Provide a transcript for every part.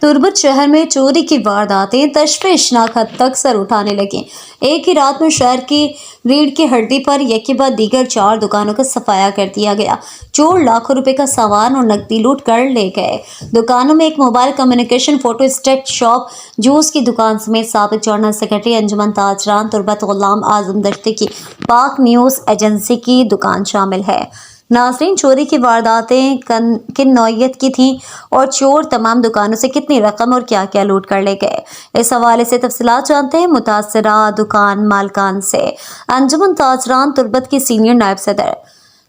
तुर्बत शहर में चोरी की वारदातें तशवीशनाक हद तक सर उठाने लगी। एक ही रात में शहर की रीढ़ की हड्डी पर एक के बाद दीगर 4 दुकानों का सफाया कर दिया गया। चोर लाखों रुपए का सामान और नकदी लूट कर ले गए। दुकानों में एक mobile communication photo state shop, juice की दुकान समेत साबिक जनरल सेक्रेटरी अंजुमन ताजरान तुर्बत गुलाम आजम दश्ती की पाक न्यूज एजेंसी की दुकान शामिल है। नाज़रीन, चोरी की वारदातें किन नौइयत की थीं और चोर तमाम दुकानों से कितनी रकम और क्या क्या लूट कर ले गए, इस हवाले से तफसीलात जानते हैं मुतासरा दुकान मालकान से। अंजुमन ताजरान तुर्बत की सीनियर नायब सदर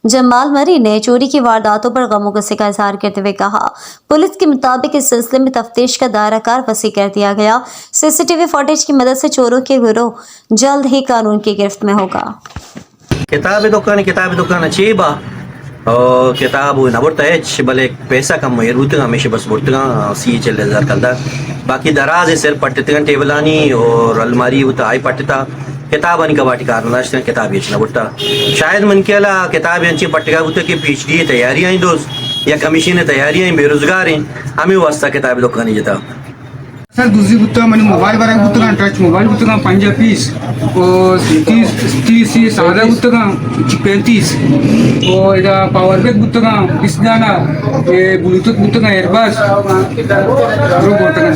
जमाल मरी ने चोरी की वारदातों पर गमो गुस्से का इजहार करते हुए कहा, पुलिस के मुताबिक इस सिलसिले में तफ्तीश का दायरा कार वसी कर दिया गया। सीसीटीवी फुटेज की मदद से चोरों के गिरोह जल्द ही कानून की गिरफ्त में होगा। किताब दुकान अच्छी बा किताब नबुरता है भले पैसा कम रुतगा हमेशा बस बुरतगा सी चल कलदा बाकी दराज है सर पट्टता टेबलानी और अलमारी उता आई पट्टता किताब आणि कबाटी कारण किताब ये बुट्टा शायद मन के किताब यांची पट्टिका होता कि PhD तैयारी आई दोस्त या कमीशन तैयारी आई बेरोजगार हैं आम्ही वाजता किताब दुकानी जेता सर दूसरी पुस्तक मैंने मोबाइल वाला पुस्तक टच मोबाइल पुस्तक 5 पीस और 30 सादा पुस्तक 35 और इधर पावर बैंक पुस्तक 20 दाना ये ब्लूटूथ पुस्तक एयरबस रो बोलते हैं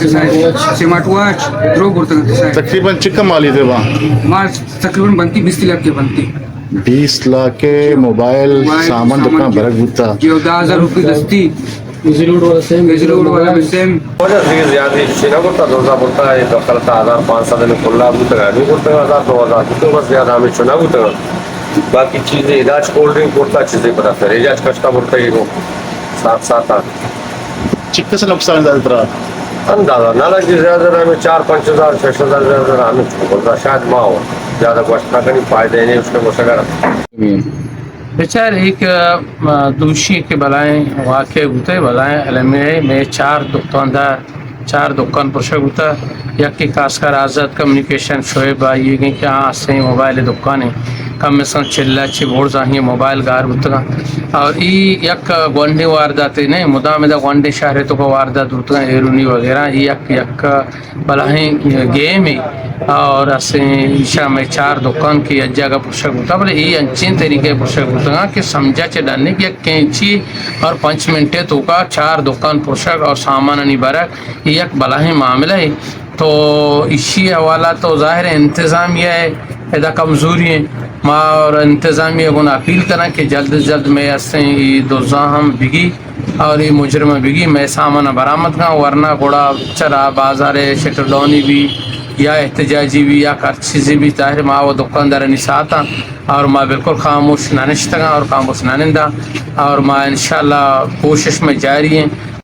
स्मार्ट वॉच रो बोलते हैं तकरीबन चिक्का माली थे वहाँ माल तकरीबन बनती 20 लाख के बनती 20 लाख के मोबाइल सामान दुकान भरक बुता जो 10,000 रुपये दस्ती विजिलूड वाला भी सेम वजह से ज्यादा सीना बोलता दोजा बोलता है तो करता 1,500 दिन खुला बुतगा नहीं बोलते 1,000-2,000 तो बस ज्यादा हमें चुना बुतगा बाकी चीजें इलाज कोल्ड ड्रिंक बोलता चीजें पता फिर इलाज कष्टा बोलता है वो 7-8 चिक्का से नुकसान ज्यादा अंदाजा ना लगे ज्यादा हमें 4-5,000 6,000 ज्यादा हमें बोलता शायद माँ हो ज्यादा कष्टा का नहीं फायदे नहीं उसके वो सगर बेचार एक दोषी के बलाएं वाक़े होते बलाएं अलमे में 4 दुकानदार 4 दुकान पुरुषक होता या कि खासकर आज़ाद कम्युनिकेशन शोएब ये गई कि हाँ से मोबाइल दुकान है कम से कम चिल्ला अच्छी बोर्ड जाहिए मोबाइल गार उतगा और ये यक गोंडे वारदात नहीं मुदा में गोंडे शहर तो को वारदात उतगा एरूनी वगैरह यक बलाएं गेम है और ऐसे ईशा में 4 दुकान की अज्जा का पुरुषक होता बोले ये अच्छे तरीके पुरुषक होता कि समझा चढ़ाने की कैंची और 5 मिनटें तो का 4 दुकान पुरुषक और सामान निबारक ये एक बलाही मामला है। तो इसी हवाला तो जाहिर है इंतज़ामिया है इधर कमज़ोरी है माँ और इंतज़ामिया को अपील करें कि जल्द से जल्द में ऐसे दोजाहम बिगी और ये मुजरम बिगी मैं सामान बरामद का वरना घोड़ा चरा बाजार शटरडौनी भी या एहतजाजी भी या कर चीज़ें भी ताहिर माँ वो दुकानदार निसाता और माँ बिल्कुल खामोश नानिश्तगा और खामोश नानिंदा और माँ इंशाल्लाह कोशिश में जारी हैं